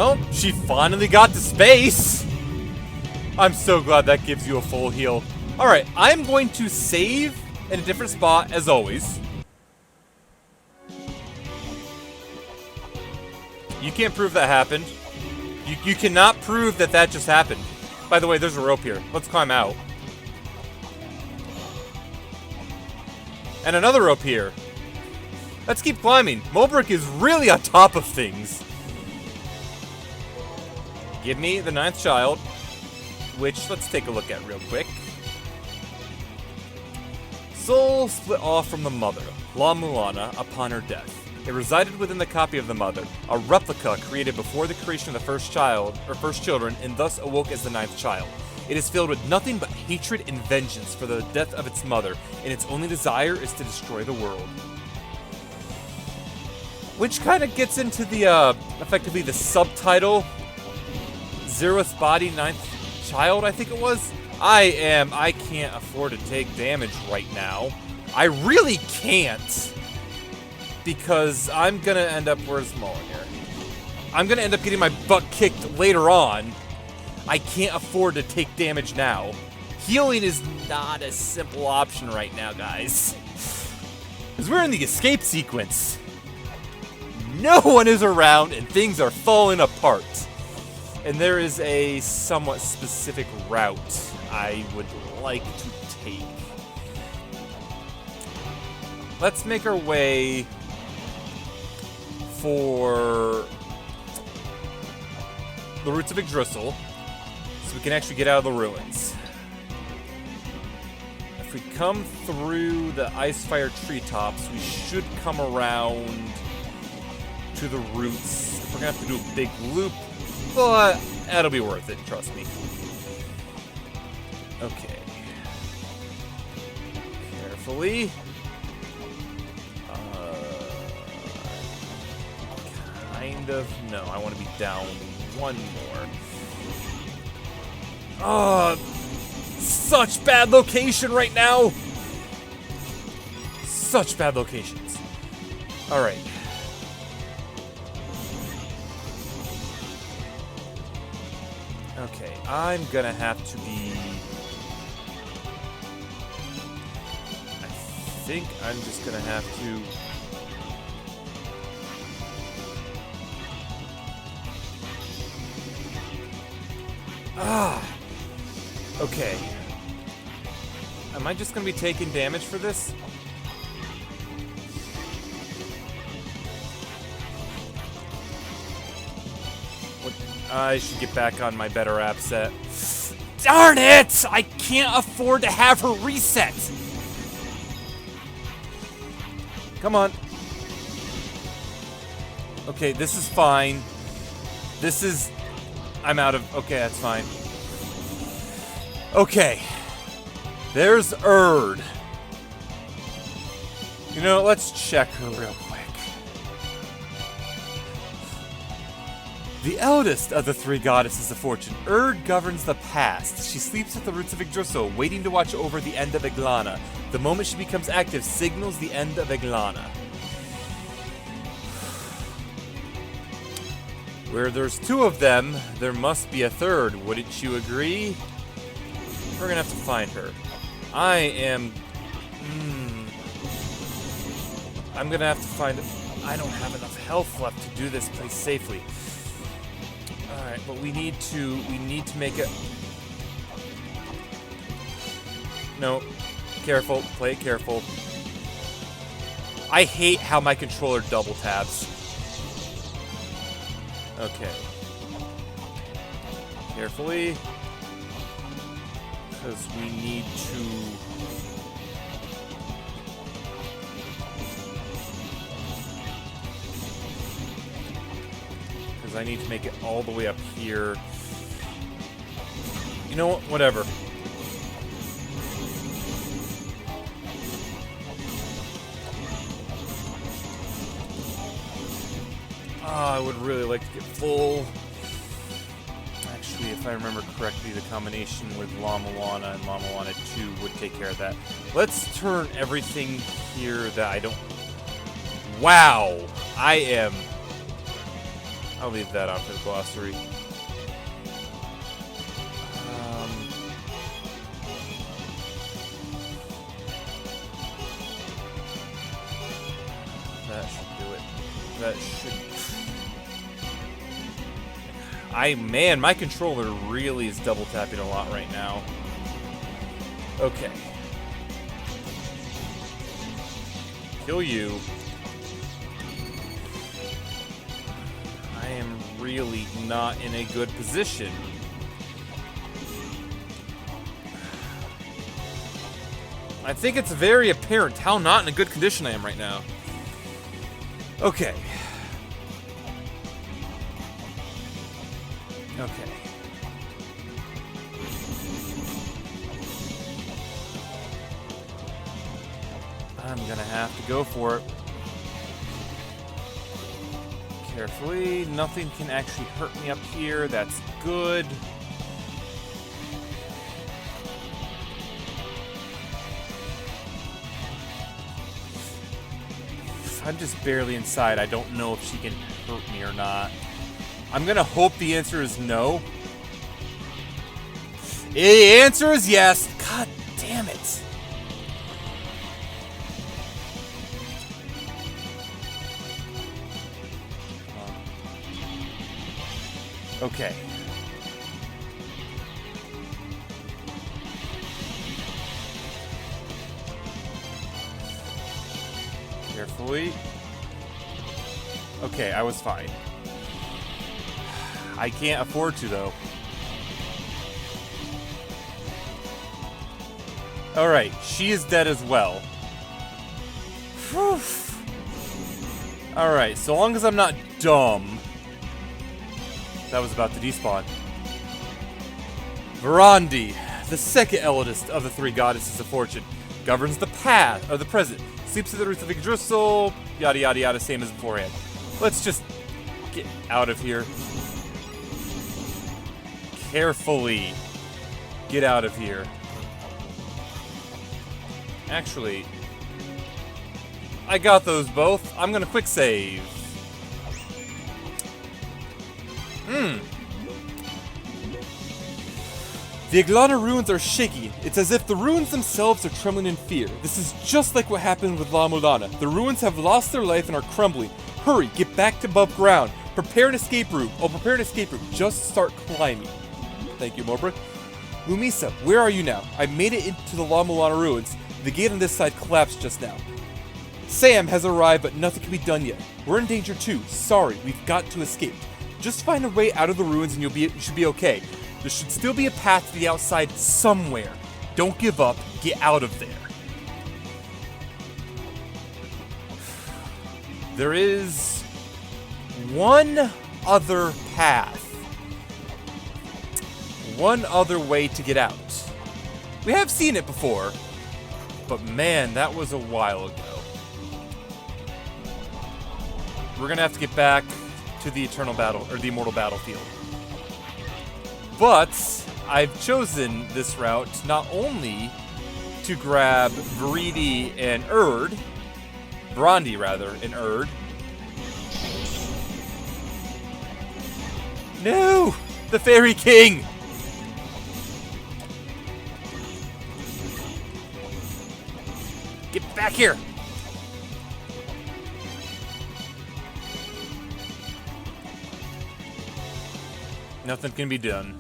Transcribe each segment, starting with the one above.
Well, she finally got to space. I'm so glad that gives you a full heal. Alright, I'm going to save in a different spot, as always. You can't prove that happened. You cannot prove that that just happened. By the way, there's a rope here. Let's climb out. And another rope here. Let's keep climbing. Mulbrick is really on top of things. Give me the 9th child, which let's take a look at real quick. Soul split off from the mother, La-Mulana, upon her death. It resided within the copy of the mother, a replica created before the creation of the first children, and thus awoke as the 9th child. It is filled with nothing but hatred and vengeance for the death of its mother, and its only desire is to destroy the world. Which kind of gets into the, effectively the subtitle, 0th body, 9th child, I think it was? I can't afford to take damage right now. I really can't. Because I'm gonna end up, where's Mullen here? I'm gonna end up getting my butt kicked later on. I can't afford to take damage now. Healing is not a simple option right now, guys. Because we're in the escape sequence. No one is around and things are falling apart. And there is a somewhat specific route I would like to take. Let's make our way for the roots of Yggdrasil, so we can actually get out of the ruins. If we come through the Icefire treetops, we should come around to the roots. We're gonna have to do a big loop, but that'll be worth it, trust me. Okay. Carefully. Kind of. No, I want to be down one more. Such bad location right now. Such bad locations. All right. Okay, I'm gonna have to be. I think I'm just gonna have to. Okay. Am I just gonna be taking damage for this? What? I should get back on my better app set. Darn it! I can't afford to have her reset! Come on. Okay, this is fine. This is... I'm out of... Okay, that's fine. Okay. There's Erd. You know, let's check her real quick. The eldest of the 3 goddesses of fortune, Erd governs the past. She sleeps at the roots of Yggdrasil, waiting to watch over the end of Eglana. The moment she becomes active signals the end of Eglana. Where there's 2 of them, there must be a 3rd. Wouldn't you agree? We're gonna have to find her. I am... I'm gonna have to find... I don't have enough health left to do this place safely. Alright, but we need to make it... No. Careful. Play it careful. I hate how my controller double taps. Okay. Carefully. Because we need to... Because I need to make it all the way up here. You know what? Whatever. I would really like to get full. Actually, if I remember correctly, the combination with La-Mulana and La-Mulana 2 would take care of that. Let's turn everything here that I don't... Wow! I I'll leave that out for the glossary. That should do it. That should... Man, my controller really is double tapping a lot right now. Okay. Kill you. I am really not in a good position. I think it's very apparent how not in a good condition I am right now. Okay. Okay. I'm gonna have to go for it. Carefully. Nothing can actually hurt me up here. That's good. I'm just barely inside. I don't know if she can hurt me or not. I'm gonna hope the answer is no. The answer is yes. God damn it. Okay. Carefully. Okay, I was fine. I can't afford to, though. Alright, she is dead as well. Whew. Alright, so long as I'm not dumb. That was about to despawn. Verandi, the second eldest of the three goddesses of fortune, governs the past, or the present, sleeps at the roots of Yggdrasil, yada yada yada, same as beforehand. Let's just get out of here. Carefully get out of here. Actually, I got those both. I'm gonna quick save. The Iglana ruins are shaky. It's as if the ruins themselves are trembling in fear. This is just like what happened with La-Mulana. The ruins have lost their life and are crumbling. Hurry, get back to above ground. Prepare an escape route. Oh, prepare an escape route. Just start climbing. Thank you, Mobra. Lumisa, where are you now? I made it into the La-Mulana ruins. The gate on this side collapsed just now. Sam has arrived, but nothing can be done yet. We're in danger too. Sorry, we've got to escape. Just find a way out of the ruins and you should be okay. There should still be a path to the outside somewhere. Don't give up. Get out of there. There is one other path. One other way to get out. We have seen it before, but man, that was a while ago. We're gonna have to get back to the eternal battle, or the immortal battlefield. But I've chosen this route not only to grab Verandi and Verandi rather, and Erd. No! The Fairy King! Get back here! Nothing can be done.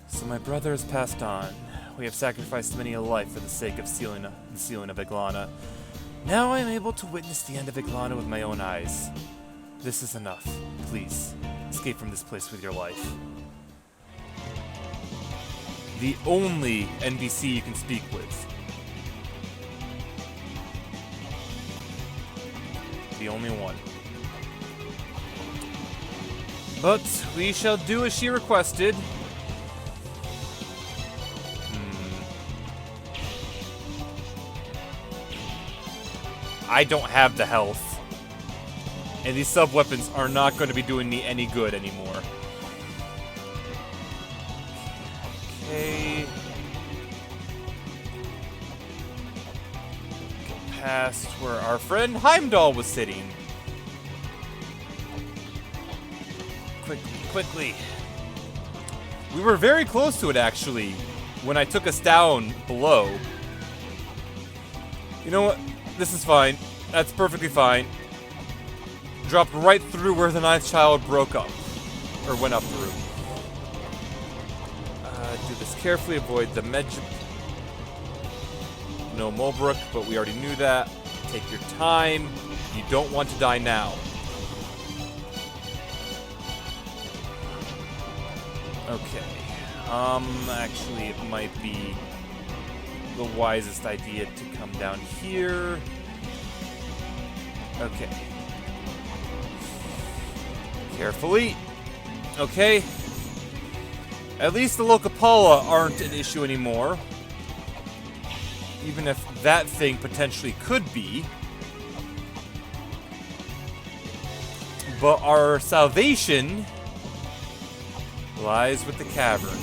So my brother has passed on. We have sacrificed many a life for the sake of the sealing of Iglana. Now I am able to witness the end of Iglana with my own eyes. This is enough. Please, escape from this place with your life. The only NPC you can speak with. The only one. But we shall do as she requested. I don't have the health. And these sub-weapons are not going to be doing me any good anymore. Okay. Get past where our friend Heimdall was sitting. quickly. We were very close to it, actually, when I took us down below. You know what? This is fine. That's perfectly fine. Dropped right through where the ninth child broke up. Or went up through. Do this carefully. Avoid the No Mulbrook, but we already knew that. Take your time. You don't want to die now. Okay. Actually, it might be the wisest idea to come down here. Okay. Carefully. Okay. At least the Locapala aren't an issue anymore. Even if that thing potentially could be. But our salvation lies with the cavern.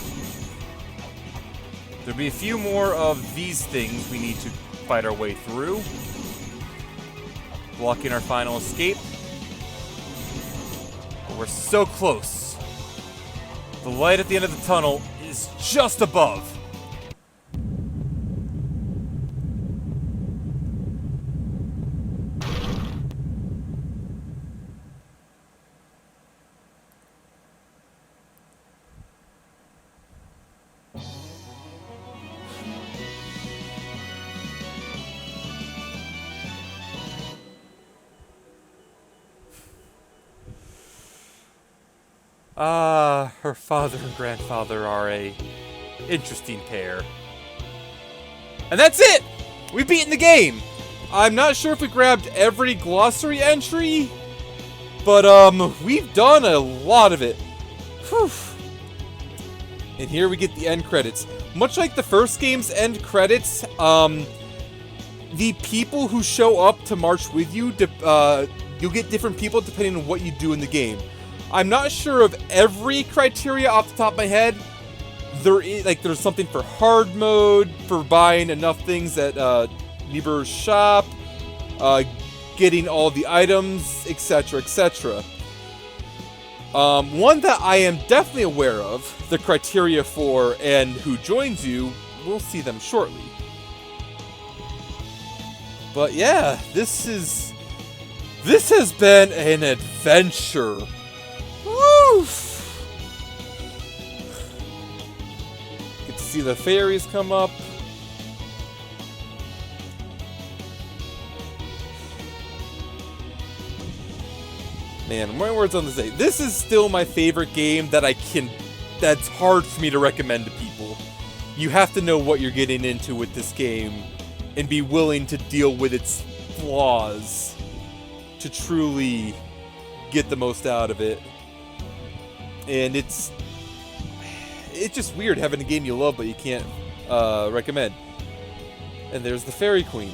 There'll be a few more of these things we need to fight our way through. Blocking our final escape. But we're so close. The light at the end of the tunnel is just above. Her father and grandfather are a interesting pair. And that's it! We've beaten the game! I'm not sure if we grabbed every glossary entry, but we've done a lot of it. Whew. And here we get the end credits. Much like the first game's end credits, the people who show up to march with you, you'll get different people depending on what you do in the game. I'm not sure of every criteria off the top of my head. There's something for hard mode, for buying enough things at Niebuhr's shop, getting all the items, etc., etc. One that I am definitely aware of, the criteria for and who joins you, we'll see them shortly. But yeah, this has been an adventure. Woof! Get to see the fairies come up. Man, my words on this day. This is still my favorite game that's hard for me to recommend to people. You have to know what you're getting into with this game and be willing to deal with its flaws to truly get the most out of it. And it's just weird having a game you love but you can't recommend. And there's the Fairy Queen.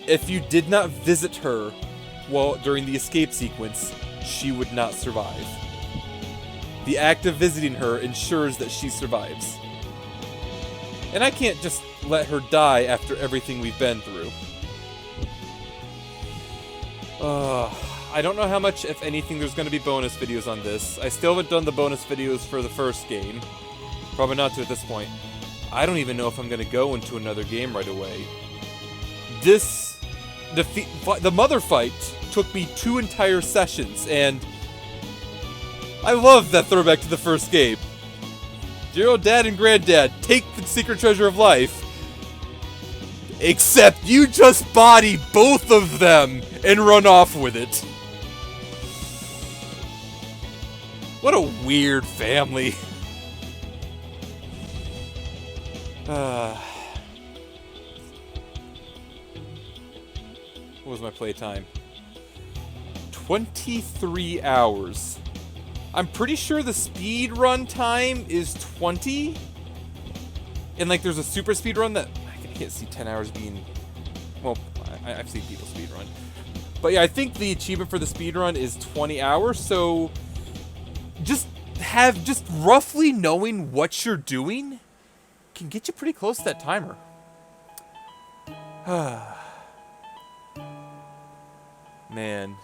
If you did not visit her during the escape sequence, she would not survive. The act of visiting her ensures that she survives. And I can't just let her die after everything we've been through. I don't know how much, if anything, there's going to be bonus videos on this. I still haven't done the bonus videos for the first game. Probably not to at this point. I don't even know if I'm going to go into another game right away. The mother fight took me 2 entire sessions, and I love that throwback to the first game. Dear Dad and Granddad, take the secret treasure of life. Except you just body both of them and run off with it. What a weird family. What was my playtime? 23 hours. I'm pretty sure the speed run time is 20. And like there's a super speed run that I can't see 10 hours being, well, I've seen people speed run. But yeah, I think the achievement for the speed run is 20 hours. So just roughly knowing what you're doing can get you pretty close to that timer. Man.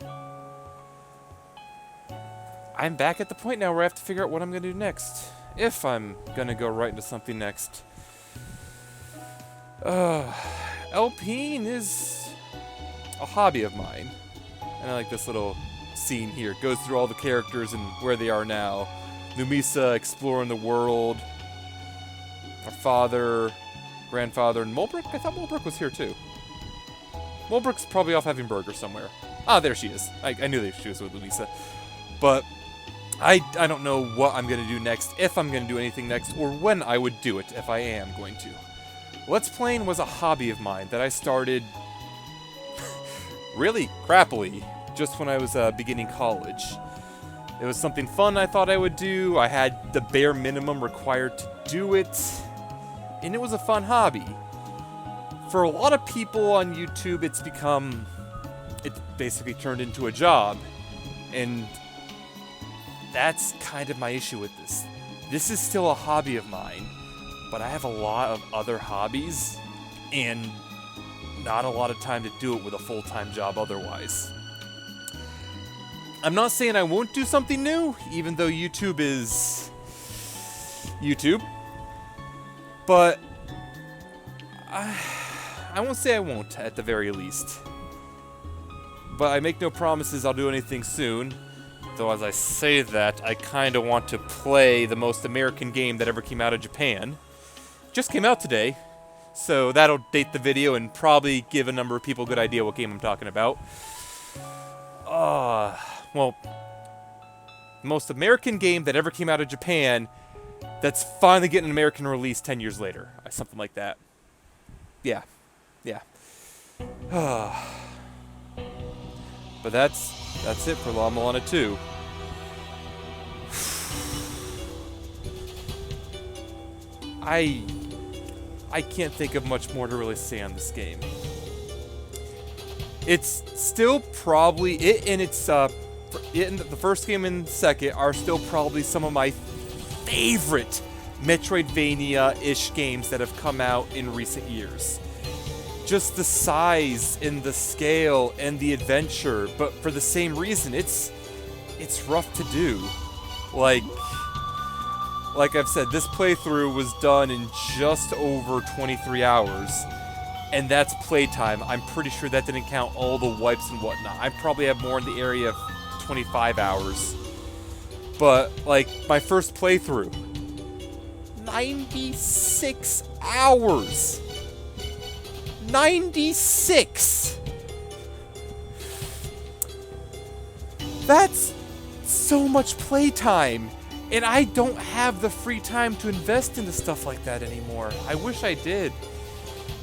I'm back at the point now where I have to figure out what I'm going to do next. If I'm going to go right into something next. Alpine is a hobby of mine. And I like this little scene here. It goes through all the characters and where they are now. Numisa exploring the world. Our father, grandfather, and Mulbrook? I thought Mulbrook was here too. Mulbrook's probably off having burgers somewhere. Ah, there she is. I knew that she was with Numisa. But I don't know what I'm going to do next, if I'm going to do anything next, or when I would do it if I am going to. Let's Playing was a hobby of mine that I started really crappily just when I was beginning college. It was something fun I thought I would do. I had the bare minimum required to do it, and it was a fun hobby. For a lot of people on YouTube, it basically turned into a job, and that's kind of my issue with this. This is still a hobby of mine, but I have a lot of other hobbies, and not a lot of time to do it with a full-time job otherwise. I'm not saying I won't do something new, even though YouTube is YouTube, but I won't say I won't, at the very least. But I make no promises I'll do anything soon. Though as I say that, I kind of want to play the most American game that ever came out of Japan. Just came out today, so that'll date the video and probably give a number of people a good idea what game I'm talking about. Well, most American game that ever came out of Japan that's finally getting an American release 10 years later. Something like that. Yeah. But that's it for La-Mulana 2. I can't think of much more to really say on this game. It's still probably and the first game and second are still probably some of my favorite Metroidvania-ish games that have come out in recent years. Just the size and the scale and the adventure, but for the same reason, it's rough to do. Like I've said, this playthrough was done in just over 23 hours, and that's playtime. I'm pretty sure that didn't count all the wipes and whatnot. I probably have more in the area of 25 hours. But, like, my first playthrough, 96 hours! 96! That's so much playtime, and I don't have the free time to invest into stuff like that anymore. I wish I did.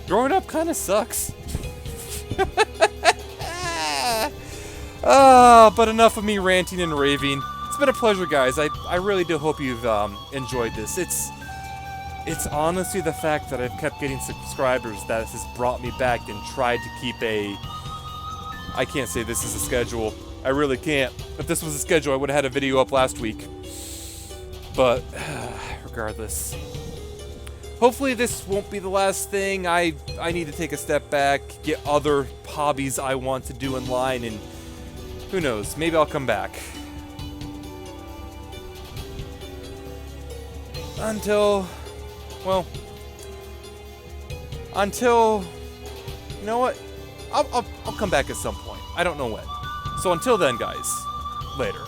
Growing up kind of sucks. But enough of me ranting and raving. It's been a pleasure, guys. I really do hope you've enjoyed this. It's honestly the fact that I've kept getting subscribers that has brought me back and tried to keep I can't say this is a schedule. I really can't. If this was a schedule, I would have had a video up last week. But, regardless. Hopefully this won't be the last thing. I need to take a step back, get other hobbies I want to do in line, and who knows, maybe I'll come back. Until, you know what? I'll come back at some point. I don't know when. So until then, guys, later.